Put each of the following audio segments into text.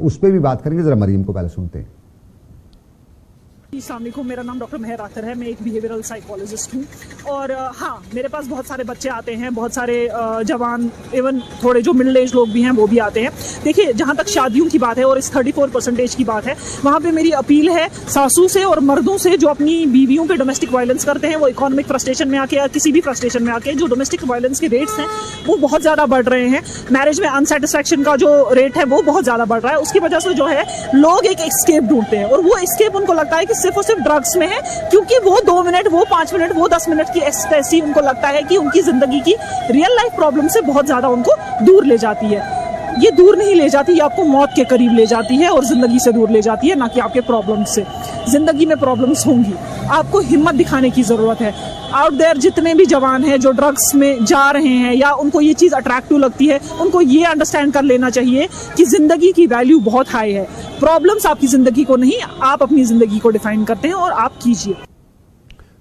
उस पर भी बात करेंगे। जरा मरियम को पहले सुनते हैं। अस्सलाम वालेकुम, मेरा नाम डॉक्टर मेहर आखिर है। मैं एक बिहेवियरल साइकोलॉजिस्ट हूँ और हाँ, मेरे पास बहुत सारे बच्चे आते हैं, बहुत सारे जवान, इवन थोड़े जो मिडिल एज लोग भी हैं वो भी आते हैं। देखिए, जहाँ तक शादियों की बात है और इस 34% की बात है, वहाँ पे मेरी अपील है सासू से और मर्दों से जो अपनी बीवियों पे डोमेस्टिक वायलेंस करते हैं, वो इकोनॉमिक फ्रस्ट्रेशन में आके या किसी भी फ्रस्ट्रेशन में आके जो डोमेस्टिक वायलेंस के रेट्स हैं वो बहुत ज़्यादा बढ़ रहे हैं। मैरिज में अनसेटिस्फैक्शन का जो रेट है वो बहुत ज़्यादा बढ़ रहा है। उसकी वजह से जो है लोग एक एस्केप ढूंढते हैं और वो एस्केप उनको लगता है कि सिर्फ और सिर्फ ड्रग्स में है, क्योंकि वो 2 मिनट, वो 5 मिनट, वो 10 मिनट की एक्सटेसी उनको लगता है कि उनकी जिंदगी की रियल लाइफ प्रॉब्लम से बहुत ज्यादा उनको दूर ले जाती है। ये दूर नहीं ले जाती, ये आपको मौत के करीब ले जाती है और जिंदगी से दूर ले जाती है, ना कि आपके प्रॉब्लम से। जिंदगी में प्रॉब्लम्स होंगी, आपको हिम्मत दिखाने की जरूरत है। आउट देयर जितने भी जवान हैं जो ड्रग्स में जा रहे हैं या उनको ये चीज़ अट्रैक्टिव लगती है, उनको ये अंडरस्टैंड कर लेना चाहिए कि जिंदगी की वैल्यू बहुत हाई है। प्रॉब्लम्स आपकी जिंदगी को नहीं, आप अपनी जिंदगी को डिफाइन करते हैं और आप कीजिए।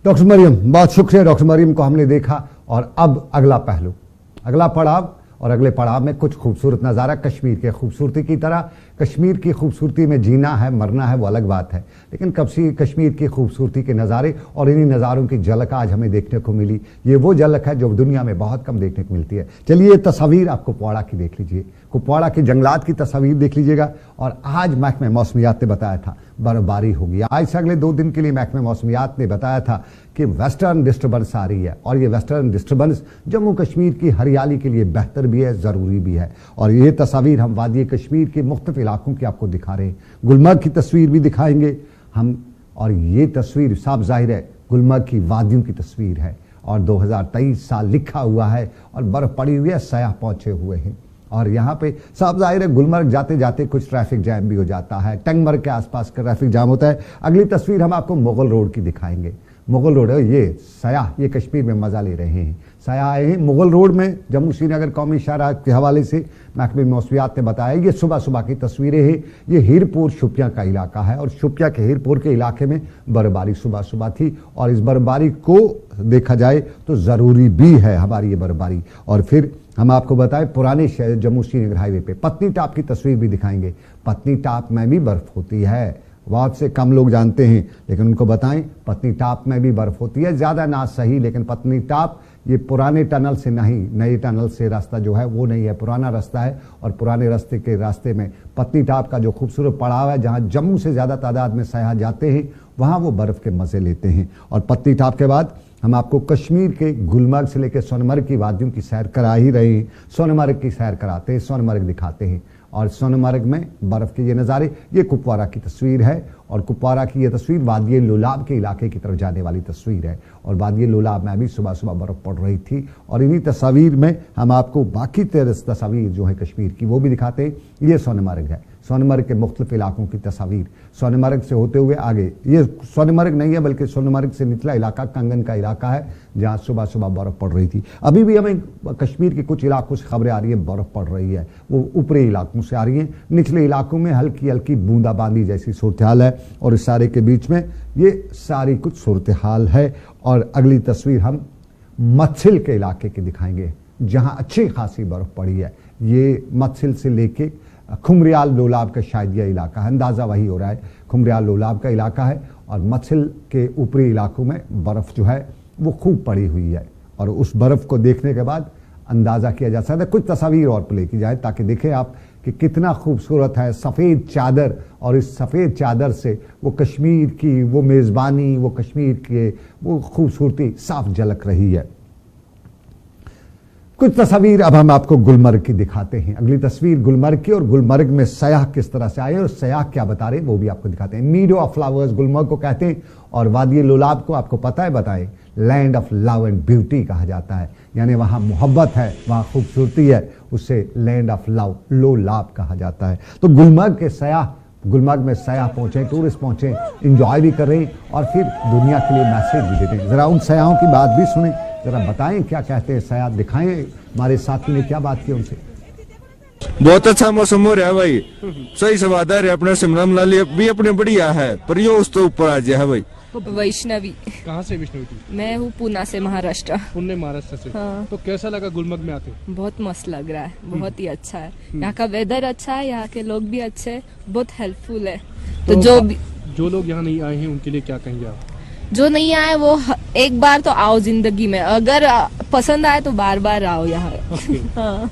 डॉक्टर मरियम, बहुत शुक्रिया। डॉक्टर मरियम को हमने देखा और अब अगला पहलू, अगला पड़ाव, और अगले पड़ाव में कुछ खूबसूरत नज़ारा कश्मीर के खूबसूरती की तरह। कश्मीर की खूबसूरती में जीना है, मरना है, वो अलग बात है, लेकिन कश्मीर की खूबसूरती के नज़ारे और इन्हीं नज़ारों की झलक आज हमें देखने को मिली। ये वो झलक है जो दुनिया में बहुत कम देखने को मिलती है। चलिए, ये तस्वीर आप कुपवाड़ा की देख लीजिए, कुपवाड़ा के जंगलात की तस्वीर देख लीजिएगा। और आज महकमे मौसमियात ने बताया था बर्फबारी होगी। आज से अगले 2 दिन के लिए महकमे मौसमियात ने बताया था कि वेस्टर्न डिस्टर्बेंस आ रही है और ये वेस्टर्न डिस्टर्बेंस जम्मू कश्मीर की हरियाली के लिए बेहतर भी है, ज़रूरी भी है। और ये तस्वीर हम वादी कश्मीर के मुख्तलिफ इलाकों की आपको दिखा रहे हैं। गुलमर्ग की तस्वीर भी दिखाएंगे हम, और ये तस्वीर साफ जाहिर है गुलमर्ग की वादियों की तस्वीर है। और 2023 साल लिखा हुआ है और बर्फ पड़ी हुई है, सयाह पहुंचे हुए हैं। और यहाँ पे साफ जाहिर है गुलमर्ग जाते जाते कुछ ट्रैफिक जैम भी हो जाता है, टंगमर्ग के आसपास का ट्रैफिक जाम होता है। अगली तस्वीर हम आपको मुगल रोड की दिखाएंगे। मुगल रोड है ये सयाह, ये कश्मीर में मजा ले रहे हैं, सयाह आए हैं मुगल रोड में। जम्मू श्रीनगर कौमी शाहराह के हवाले से महकमे मौसमियात ने बताया ये सुबह सुबह की तस्वीरें हैं। ये हीरपुर शुपियां का इलाका है और शुपियां के हीरपुर के इलाके में बर्फबारी सुबह सुबह थी और इस बर्फबारी को देखा जाए तो ज़रूरी भी है हमारी ये बर्फबारी। और फिर हम आपको बताएं पुराने शहर जम्मू श्रीनगर हाईवे पे पत्नी टाप की तस्वीर भी दिखाएंगे। पत्नी टाप में भी बर्फ होती है, बहुत से कम लोग जानते हैं, लेकिन उनको बताएं पत्नी टाप में भी बर्फ होती है। ज़्यादा ना सही, लेकिन पत्नी टाप ये पुराने टनल से नहीं, नए टनल से रास्ता जो है वो नहीं है, पुराना रास्ता है। और पुराने रास्ते में पत्नी टाप का जो खूबसूरत पड़ाव है, जहाँ जम्मू से ज़्यादा तादाद में सयाह जाते हैं, वहाँ वो बर्फ़ के मज़े लेते हैं। और पत्नी टाप के बाद हम आपको कश्मीर के गुलमर्ग से लेकर सोनमर्ग की वादियों की सैर करा ही रहे हैं। सोनमर्ग की सैर कराते हैं, सोनमर्ग दिखाते हैं। और सोनमर्ग में बर्फ़ के ये नज़ारे, ये कुपवाड़ा की तस्वीर है। और कुपवाड़ा की ये तस्वीर वादी लोलाब के इलाके की तरफ जाने वाली तस्वीर है। और वादी लोलाब में भी सुबह सुबह बर्फ़ पड़ रही थी। और इन्हीं तस्वीर में हम आपको बाकी 13 तस्वीर जो है कश्मीर की वो भी दिखाते हैं। ये सोनमर्ग है, सोनमर्ग के मुख्तलिफ इलाकों की तस्वीर। सोनमर्ग से होते हुए आगे, ये सोनमर्ग नहीं है बल्कि सोनमर्ग से निचला इलाका कंगन का इलाका है, जहाँ सुबह सुबह बर्फ़ पड़ रही थी। अभी भी हमें कश्मीर के कुछ इलाकों से खबरें आ रही है बर्फ़ पड़ रही है, वो ऊपरी इलाकों से आ रही है। निचले इलाकों में हल्की हल्की बूंदाबांदी जैसी सूरत हाल है। और इस सारे के बीच में ये सारी कुछ सूरत हाल है। और अगली तस्वीर हम मत्सिल के इलाके की दिखाएंगे, जहाँ अच्छी खासी बर्फ़ पड़ी है। ये मत्सिल से लेके खुमरियाल लोलाब का शायद यह इलाका है, अंदाज़ा वही हो रहा है, खुमरियाल लोलाब का इलाका है। और मत्सिल के ऊपरी इलाकों में बर्फ़ जो है वो खूब पड़ी हुई है। और उस बर्फ़ को देखने के बाद अंदाज़ा किया जा सकता है। कुछ तस्वीर और प्ले की जाए ताकि देखें आप कि कितना खूबसूरत है सफ़ेद चादर। और इस सफ़ेद चादर से वो कश्मीर की वो मेज़बानी, वो कश्मीर के वो खूबसूरती साफ झलक रही है। कुछ तस्वीर अब हम आपको गुलमर्ग की दिखाते हैं। अगली तस्वीर गुलमर्ग की, और गुलमर्ग में सयाह किस तरह से आए और सयाह क्या बता रहे हैं वो भी आपको दिखाते हैं। मीडो ऑफ फ्लावर्स गुलमर्ग को कहते हैं। और वादी लोलाब को आपको पता है, बताएं, land of love and beauty कहा जाता है। यानी वहाँ मोहब्बत है, वहाँ खूबसूरती है, उसे लैंड ऑफ लव, लोलाब कहा जाता है। तो गुलमर्ग में सयाह पहुंचे, टूरिस्ट पहुंचे, इंजॉय भी कर रहे हैं और फिर दुनिया के लिए मैसेज भी देते हैं। जरा उन सयाहों की बात भी सुने, जरा बताएं क्या कहते हैं सयाह, दिखाएं हमारे साथी ने क्या बात की उनसे। बहुत अच्छा मौसम हो रहा है भाई, सही सवाद है अपना शिमला मनाली भी अपने बढ़िया है, पर यो उस तो ऊपर आ जाए है भाई। वैष्णवी। कहाँ से वैष्णवी जी? मैं हूँ पूना से, महाराष्ट्र। पुणे महाराष्ट्र से। हाँ। तो कैसा लगा गुलमर्ग में आते? बहुत मस्त लग रहा है, बहुत ही अच्छा है। यहाँ का वेदर अच्छा है, यहाँ के लोग भी अच्छे हैं, बहुत हेल्पफुल है। तो जो लोग यहाँ नहीं आए हैं उनके लिए क्या कहेंगे आप? जो नहीं आए वो एक बार तो आओ जिंदगी में, अगर पसंद आए तो बार बार आओ यहाँ। हाँ।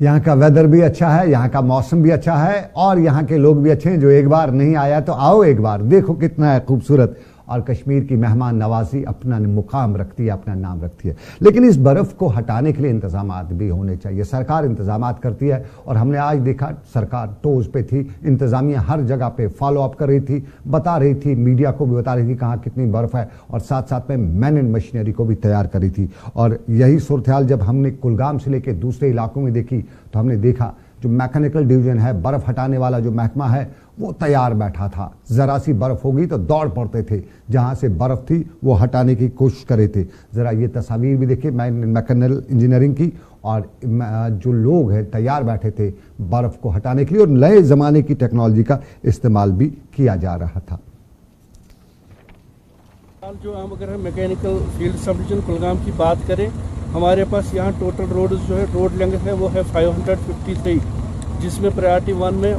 यहाँ का वेदर भी अच्छा है, यहाँ का मौसम भी अच्छा है और यहाँ के लोग भी अच्छे हैं। जो एक बार नहीं आया तो आओ एक बार, देखो कितना है खूबसूरत। और कश्मीर की मेहमान नवाजी अपना मुकाम रखती है, अपना नाम रखती है। लेकिन इस बर्फ को हटाने के लिए इंतजाम भी होने चाहिए। सरकार इंतजाम करती है और हमने आज देखा सरकार टोज पे थी, इंतजामिया हर जगह पे फॉलो अप कर रही थी, बता रही थी, मीडिया को भी बता रही थी कहाँ कितनी बर्फ है, और साथ साथ में मैन एंड मशीनरी को भी तैयार करी थी। और यही सूरत हाल जब हमने कुलगाम से लेकर दूसरे इलाकों में देखी तो हमने देखा जो मैकेनिकल डिवीजन है, बर्फ हटाने वाला जो महकमा है, वो तैयार बैठा था। जरा सी बर्फ होगी तो दौड़ पड़ते थे, जहां से बर्फ थी वो हटाने की कोशिश करे थे। जरा ये तस्वीर भी देखिए मैकेनिकल इंजीनियरिंग की, और जो लोग हैं तैयार बैठे थे बर्फ को हटाने के लिए, और नए जमाने की टेक्नोलॉजी का इस्तेमाल भी किया जा रहा था। जो हम अगर mechanical field sub division Kulgam की बात करें, हमारे पास यहाँ टोटल रोड जो है, रोड लेंथ है वो है 553, जिसमें प्रायोरिटी 1 में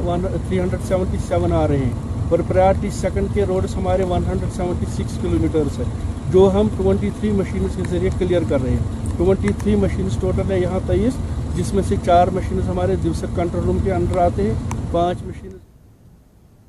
377 आ रहे हैं और प्रायोरिटी 2 के रोड्स हमारे 176 किलोमीटर्स है, जो हम 23 मशीन के जरिए क्लियर कर रहे हैं। 23 मशीन टोटल है यहाँ 23, जिसमें से 4 मशीन हमारे दिवसक कंट्रोल रूम के अंडर आते हैं, 5 मशीन।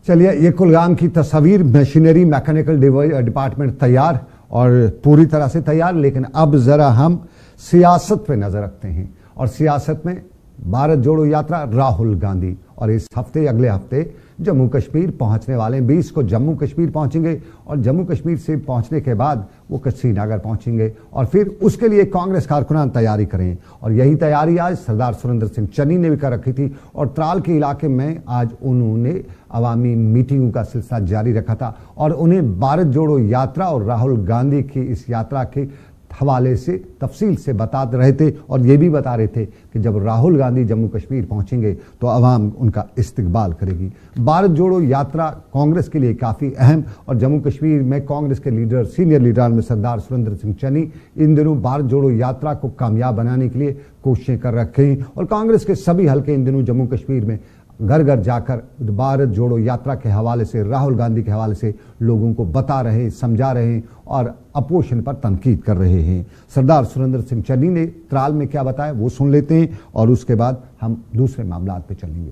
चलिए, ये कुलगाम की तस्वीर, मशीनरी मैकेनिकल डिपार्टमेंट तैयार और पूरी तरह से तैयार। लेकिन अब जरा हम सियासत पे नजर रखते हैं, और सियासत में भारत जोड़ो यात्रा राहुल गांधी, और इस हफ्ते अगले हफ्ते जम्मू कश्मीर पहुंचने वाले हैं। 20 को जम्मू कश्मीर पहुंचेंगे और जम्मू कश्मीर से पहुंचने के बाद वो श्रीनगर पहुंचेंगे, और फिर उसके लिए कांग्रेस कारकुनान तैयारी करें। और यही तैयारी आज सरदार सुरेंद्र सिंह चन्नी ने भी कर रखी थी, और त्राल के इलाके में आज उन्होंने अवामी मीटिंगों का सिलसिला जारी रखा था, और उन्हें भारत जोड़ो यात्रा और राहुल गांधी की इस यात्रा के हवाले से तफसील से बता रहे थे, और ये भी बता रहे थे कि जब राहुल गांधी जम्मू कश्मीर पहुंचेंगे तो अवाम उनका इस्तकबाल करेगी। भारत जोड़ो यात्रा कांग्रेस के लिए काफ़ी अहम, और जम्मू कश्मीर में कांग्रेस के लीडर, सीनियर लीडर में सरदार सुरेंद्र सिंह चन्नी इन दिनों भारत जोड़ो यात्रा को कामयाब बनाने के लिए कोशिशें कर रखे हैं, और कांग्रेस के सभी हल्के इन दिनों जम्मू कश्मीर में घर घर जाकर भारत जोड़ो यात्रा के हवाले से, राहुल गांधी के हवाले से लोगों को बता रहे हैं, समझा रहे हैं और अपोजिशन पर तनकीद कर रहे हैं। सरदार सुरेंद्र सिंह चन्नी ने त्राल में क्या बताया वो सुन लेते हैं, और उसके बाद हम दूसरे मामलात पे चलेंगे।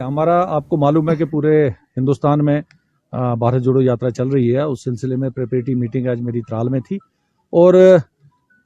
हमारा आपको मालूम है कि पूरे हिंदुस्तान में भारत जोड़ो यात्रा चल रही है। उस सिलसिले में प्रिपरेटरी मीटिंग आज मेरी त्राल में थी, और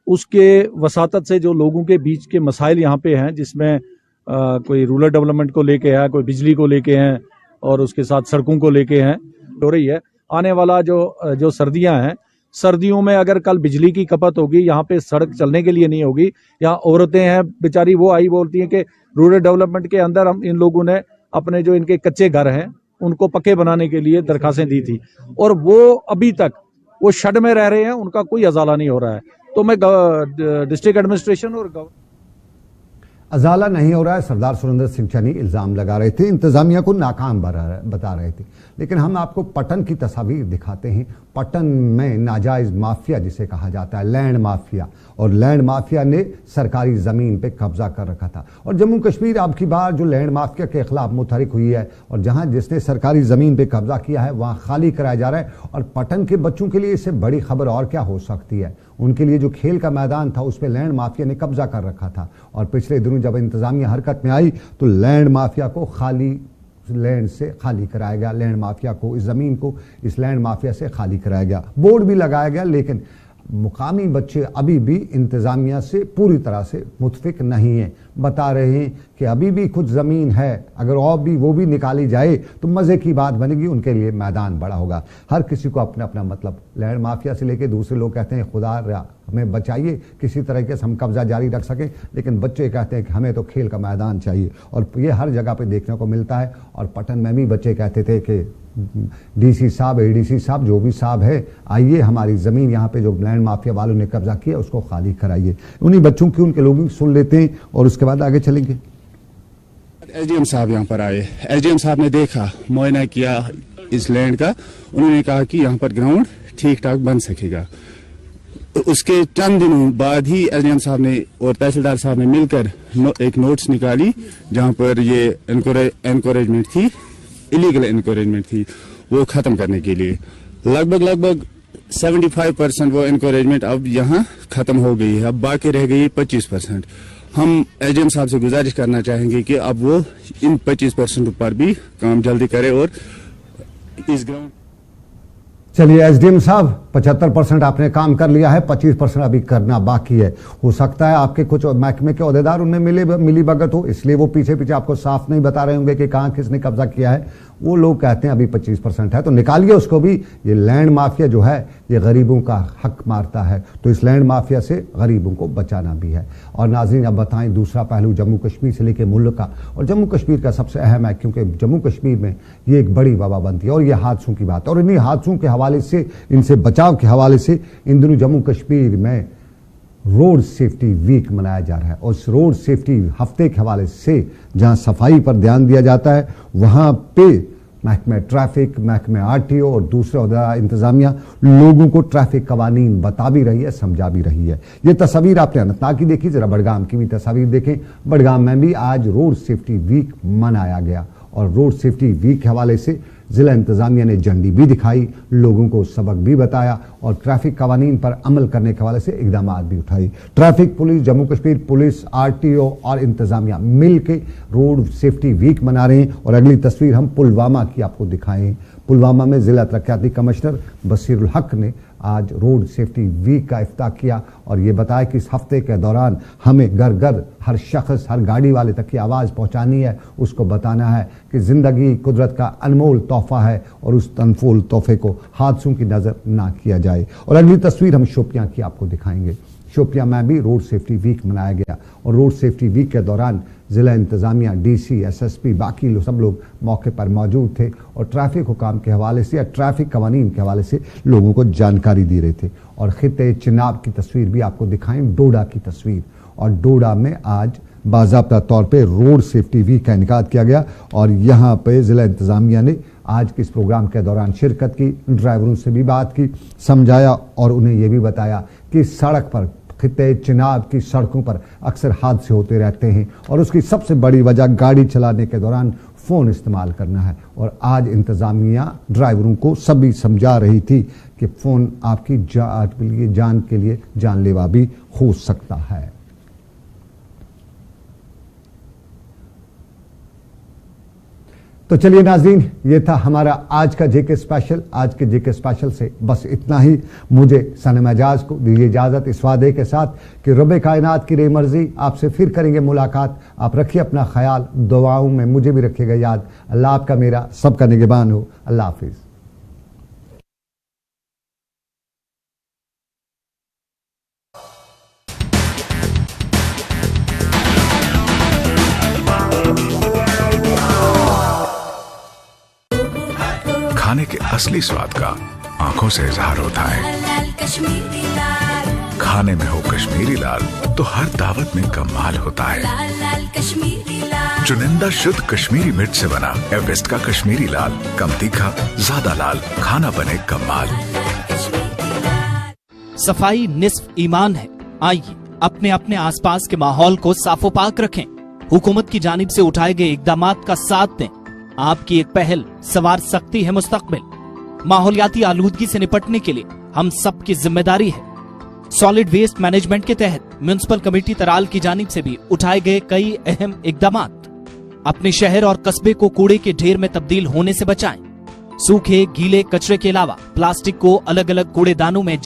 उसके वसातत से जो लोगों के बीच के मसाइल यहाँ पे हैं, जिसमें कोई रूरल डेवलपमेंट को लेके है, कोई बिजली को लेके हैं, और उसके साथ सड़कों को लेके हैं, हो रही है। आने वाला जो सर्दियां हैं, सर्दियों में अगर कल बिजली की खपत होगी, यहाँ पे सड़क चलने के लिए नहीं होगी, यहाँ औरतें हैं बेचारी, वो आई बोलती हैं कि रूरल डेवलपमेंट के अंदर हम इन लोगों ने अपने जो इनके कच्चे घर हैं उनको पक्के बनाने के लिए दरखास्तें दी थी, और वो अभी तक वो शड में रह रहे हैं, उनका कोई अजाला नहीं हो रहा है। तो मैं डिस्ट्रिक्ट एडमिनिस्ट्रेशन और अजाला नहीं हो रहा है, सरदार सुरेंद्र सिंह चन्नी इल्जाम लगा रहे थे, इंतजामिया को नाकाम बता रहे थे। लेकिन हम आपको पटन की तस्वीर दिखाते हैं। पटन में नाजायज माफिया जिसे कहा जाता है, लैंड माफिया, और लैंड माफिया ने सरकारी जमीन पे कब्जा कर रखा था। और जम्मू कश्मीर अब की बार जो लैंड माफिया के खिलाफ मुतहरिक हुई है, और जहां जिसने सरकारी जमीन पे कब्जा किया है वहां खाली कराया जा रहा है। और पटन के बच्चों के लिए इससे बड़ी खबर और क्या हो सकती है। उनके लिए जो खेल का मैदान था उस पर लैंड माफिया ने कब्जा कर रखा था, और पिछले दिनों जब इंतजामिया हरकत में आई तो लैंड माफिया को लैंड से खाली कराया गया, लैंड माफिया को, इस जमीन को इस लैंड माफिया से खाली कराया गया, बोर्ड भी लगाया गया। लेकिन मुकामी बच्चे अभी भी इंतजामिया से पूरी तरह से मुतफिक नहीं है, बता रहे हैं कि अभी भी कुछ ज़मीन है, अगर और भी वो भी निकाली जाए तो मज़े की बात बनेगी, उनके लिए मैदान बड़ा होगा। हर किसी को अपना अपना मतलब, लैंड माफिया से लेके दूसरे लोग कहते हैं खुदा हमें बचाइए, किसी तरीके से हम कब्जा जारी रख सकें, लेकिन बच्चे कहते हैं कि हमें तो खेल का मैदान चाहिए, और ये हर जगह पे देखने को मिलता है। और पटन में भी बच्चे कहते थे कि डीसी साहब, एडीसी साहब, जो भी साहब है, आइए हमारी ज़मीन यहाँ पे जो लैंड माफिया वालों ने कब्जा किया उसको खाली कराइए। उन्हीं बच्चों की, उनके लोगों की सुन लेते हैं और उसके बाद आगे चलेंगे। एसडीएम साहब यहाँ पर आए। एसडीएम साहब ने देखा, मुआयना किया इस लैंड का। उन्होंने कहा कि यहाँ पर ग्राउंड ठीक ठाक बन सकेगा। उसके चंद दिनों बाद ही एसडीएम साहब ने और तहसीलदार साहब ने मिलकर एक नोट्स निकाली जहाँ पर ये एनकरेजमेंट थी, इलीगल एनकरेजमेंट थी, वो खत्म करने के लिए। लगभग 75% वो एनकरेजमेंट अब यहाँ खत्म हो गई है। अब बाकी रह गई 25%। हम एसडीएम साहब से गुजारिश करना चाहेंगे कि अब वो इन 25% पर भी काम जल्दी करे और इस ग्राउंड। चलिए एसडीएम साहब, 75% आपने काम कर लिया है, 25% अभी करना बाकी है। हो सकता है आपके कुछ महकमे के ओहदेदार उनमें मिली भगत हो, इसलिए वो पीछे पीछे आपको साफ नहीं बता रहे होंगे कि कहां किसने कब्जा किया है। वो लोग कहते हैं अभी 25% है, तो निकालिए उसको भी। ये लैंड माफिया जो है ये गरीबों का हक मारता है, तो इस लैंड माफिया से गरीबों को बचाना भी है। और नाज़रीन, अब बताएं दूसरा पहलू जम्मू कश्मीर से लेकर मुल्क का। और जम्मू कश्मीर का सबसे अहम है क्योंकि जम्मू कश्मीर में ये एक बड़ी वबा बनती है और ये हादसों की बात है। और इन्हीं हादसों के हवाले से, इनसे बचाव के हवाले से इन दिनों जम्मू कश्मीर में रोड सेफ्टी वीक मनाया जा रहा है। और इस रोड सेफ्टी हफ्ते के हवाले से जहां सफाई पर ध्यान दिया जाता है, वहां पे महकमे ट्रैफिक, महकमे आरटीओ और दूसरे इंतजामिया लोगों को ट्रैफिक कवानीन बता भी रही है, समझा भी रही है। ये तस्वीर आपने अनंतनाग की देखी, जरा बडगाम की भी तस्वीर देखें। बडगाम में भी आज रोड सेफ्टी वीक मनाया गया और रोड सेफ्टी वीक के हवाले से जिला इंतजामिया ने झंडी भी दिखाई, लोगों को सबक भी बताया और ट्रैफिक कवानीन पर अमल करने के हवाले से इकदाम भी उठाई। Traffic police, Jammu Kashmir police, RTO और इंतजामिया मिलकर रोड सेफ्टी वीक मना रहे हैं। और अगली तस्वीर हम पुलवामा की आपको दिखाएं। पुलवामा में जिला तरक्याती कमिश्नर बसीरुल हक ने आज रोड सेफ्टी वीक का इफ्ताह किया और ये बताया कि इस हफ्ते के दौरान हमें घर घर, हर शख्स, हर गाड़ी वाले तक की आवाज़ पहुंचानी है। उसको बताना है कि ज़िंदगी कुदरत का अनमोल तोहफा है और उस अनमोल तोहफे को हादसों की नज़र ना किया जाए। और अगली तस्वीर हम शोपियां की आपको दिखाएंगे। शोपियां में भी रोड सेफ्टी वीक मनाया गया और रोड सेफ्टी वीक के दौरान जिला इंतजामिया, डीसी, एसएसपी, बाकी लोग सब लोग मौके पर मौजूद थे और ट्रैफिक हुकाम के हवाले से या ट्रैफिक कवानीन के हवाले से लोगों को जानकारी दे रहे थे। और खित्ते चिनाब की तस्वीर भी आपको दिखाएं, डोडा की तस्वीर। और डोडा में आज बाज़ाब्ता तौर पे रोड सेफ्टी वीक का इनेकाद किया गया और यहाँ पे जिला इंतजामिया ने आज के इस प्रोग्राम के दौरान शिरकत की, ड्राइवरों से भी बात की, समझाया और उन्हें यह भी बताया कि सड़क पर, खित्ते चिनाब की सड़कों पर अक्सर हादसे होते रहते हैं और उसकी सबसे बड़ी वजह गाड़ी चलाने के दौरान फ़ोन इस्तेमाल करना है। और आज इंतज़ामिया ड्राइवरों को सभी समझा रही थी कि फ़ोन आपकी जान के लिए जानलेवा भी हो सकता है। तो चलिए नाज़रीन, ये था हमारा आज का जेके स्पेशल। आज के जेके स्पेशल से बस इतना ही। मुझे सनम एजाज को दीजिए इजाज़त इस वादे के साथ कि रब्बे कायनात की रे मर्जी, आपसे फिर करेंगे मुलाकात। आप रखिए अपना ख्याल, दुआओं में मुझे भी रखिएगा याद। अल्लाह आपका मेरा सबका निगहबान हो। अल्लाह हाफिज़। खाने के असली स्वाद का आंखों से इजहार होता है। खाने में हो कश्मीरी लाल तो हर दावत में कमाल होता है। चुनिंदा शुद्ध कश्मीरी मिर्च से बना एवरेस्ट का कश्मीरी लाल, कम तीखा, ज्यादा लाल, खाना बने कमाल। सफाई निस्फ ईमान है। आइए अपने अपने आसपास के माहौल को साफो पाक रखें। हुकूमत की जानिब से उठाए गए इकदामात का साथ दें। आपकी एक पहल संवार सकती है मुस्तकबिल। माहौलियाती आलूदगी से निपटने के लिए हम सबकी जिम्मेदारी है। सॉलिड वेस्ट मैनेजमेंट के तहत म्युनिसिपल कमेटी तराल की जानिब से भी उठाए गए कई अहम इकदामात। अपने शहर और कस्बे को कूड़े के ढेर में तब्दील होने से बचाएं। सूखे गीले कचरे के अलावा प्लास्टिक को अलग अलग कूड़ेदानों में